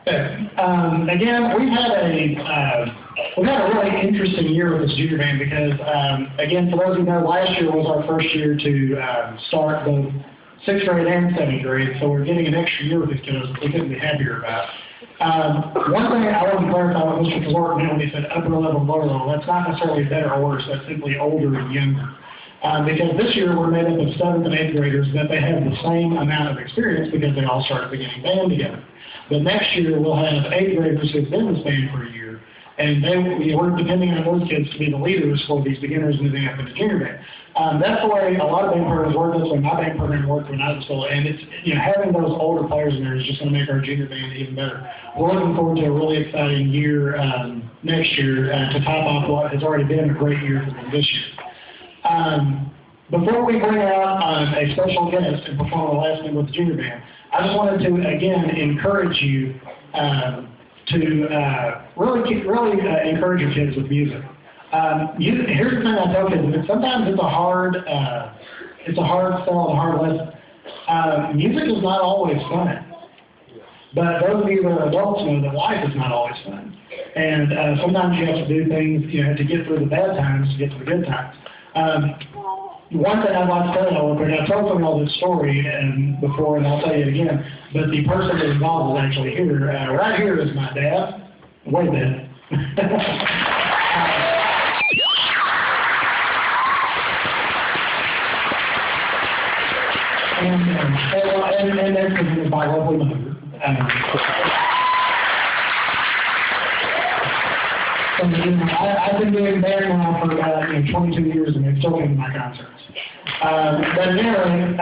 Again, we've had a really interesting year with this junior band because, again, for those of you who know, last year was our first year to start both 6th grade and 7th grade, so we're getting an extra year with these kiddos we couldn't be happier about. One thing I want to clarify what Mr. Caloric meant when he said upper level, lower level, that's not necessarily better or worse, that's simply older and younger. Because this year we're made up of 7th and 8th graders that they have the same amount of experience because they all started beginning band together. But next year we'll have 8th graders who've been in this band for a year, and we're depending on those kids to be the leaders for these beginners moving up into junior band. That's the way a lot of band programs work. That's the way my band program worked when I was still, and it's, having those older players in there is just going to make our junior band even better. We're looking forward to a really exciting year next year to top off what has already been a great year for them this year. Before we bring out a special guest and perform the last thing with the junior band, I just wanted to again encourage you to really encourage your kids with music. Here's the thing I tell kids: sometimes it's a hard sell, a hard lesson. Music is not always fun. But those of you that are adults know that life is not always fun. And sometimes you have to do things, to get through the bad times to get to the good times. One thing I'd like to tell you, however, and I've told some of y'all this story before, and I'll tell you it again, but the person that involved is actually here. Right here is my dad. Way back. and that's presented by lovely mother. I've been doing band now for about 22 years, and they've still been to my concerts. But anyway,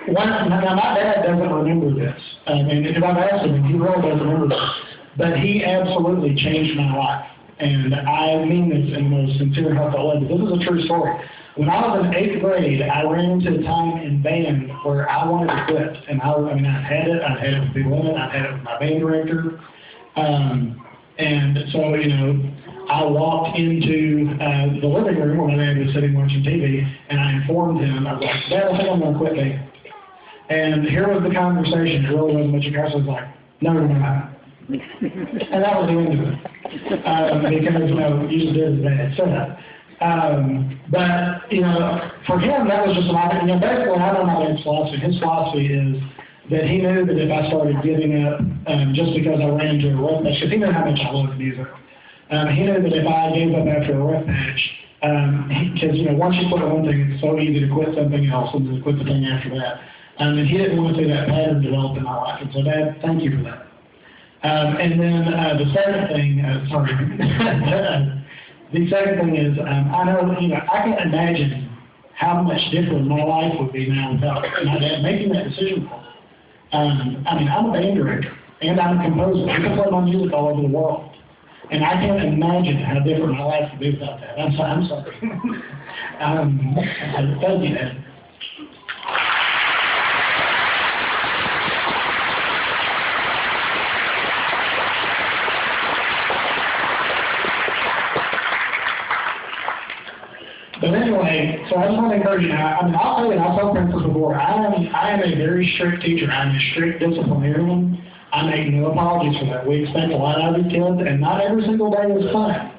now my dad doesn't remember this, and if I've asked him, he really doesn't remember this. But he absolutely changed my life, and I mean this in the most sincere and heartfelt way. But this is a true story. When I was in 8th grade, I ran into a time in band where I wanted to quit, and I've had it with people in it, I've had it with my band director. And so, I walked into the living room where my dad was sitting watching TV, and I informed him. I was like, Dad, I think I'm going to quit band. And here was the conversation. It really wasn't much of a conversation. I was like, no, you're not. And that was the end of it. Because, you just did as Dad said. But, for him, that was just an option. Basically, I don't know my dad's philosophy. His philosophy is that he knew that if I started giving up just because I ran into a rough patch, because he knew how much I loved music, he knew that if I gave up after a rough patch, because once you quit one thing, it's so easy to quit something else and to quit the thing after that. And he didn't want to see that pattern develop in my life. And so, Dad, thank you for that. And then the second thing, the second thing is, I know, I can't imagine how much different my life would be now without my dad making that decision for me. I'm a band director, and I'm a composer. I can play my music all over the world. And I can't imagine how different my life would be without that. I'm sorry. Thank you, Dad. But anyway, so I just want to encourage you. I'll tell you, I've told principals before, I am a very strict teacher. I'm a strict disciplinarian. I make no apologies for that. We expect a lot out of these kids, and not every single day is fun.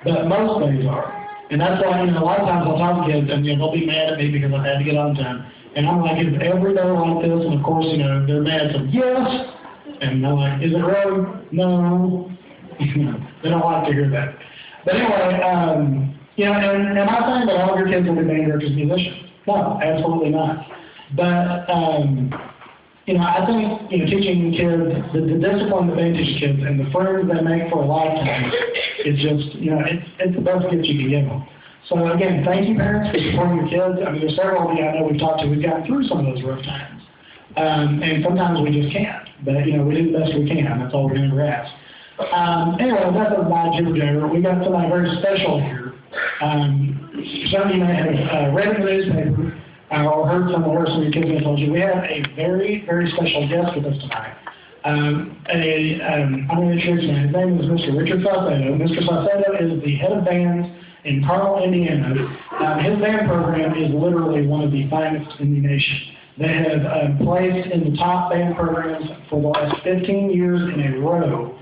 But most days are. And that's why, a lot of times I'll talk to kids, and they'll be mad at me because I've had to get on time. And I'm like, is every day like this? And of course, they're mad. So, yes. And I'm like, is it really? No. They don't like to hear that. But anyway, and am I saying that all of your kids will be band directors and musicians? No, absolutely not. But, I think, teaching kids, the discipline that they teach kids and the friends they make for a lifetime is just, it's the best gift you can give them. So, again, thank you, parents, for supporting your kids. There's several of you I know we've talked to, we've gotten through some of those rough times. And sometimes we just can't. But, we do the best we can. That's all we're going to ask. Anyway, that's my jibber-jabber. We've got somebody very special here. Some of you may have read in the newspaper or heard some of your kids have told you. We have a very, very special guest with us tonight. I'm going to introduce him. His name is Mr. Richard Salcedo. Mr. Salcedo is the head of bands in Carmel, Indiana. His band program is literally one of the finest in the nation. They have placed in the top band programs for the last 15 years in a row.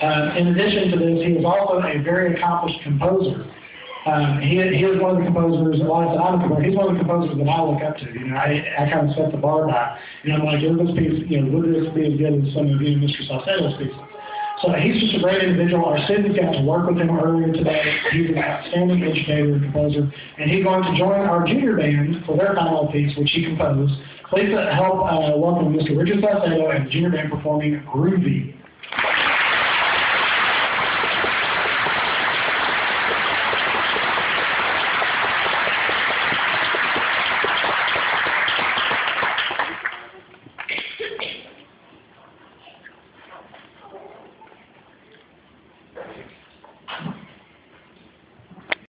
In addition to this, he is also a very accomplished composer. He is one of the composers, well, I said I'm a composer, he's one of the composers that I look up to. You know, I kind of set the bar by. You know, I'm like, this piece, you know, would this be as good as some of you Mr. Salcedo's pieces? So he's just a great individual. Our students got to work with him earlier today. He's an outstanding educator and composer, and he's going to join our junior band for their final piece, which he composed. Please help welcome Mr. Richard Salcedo and the junior band performing Groovy.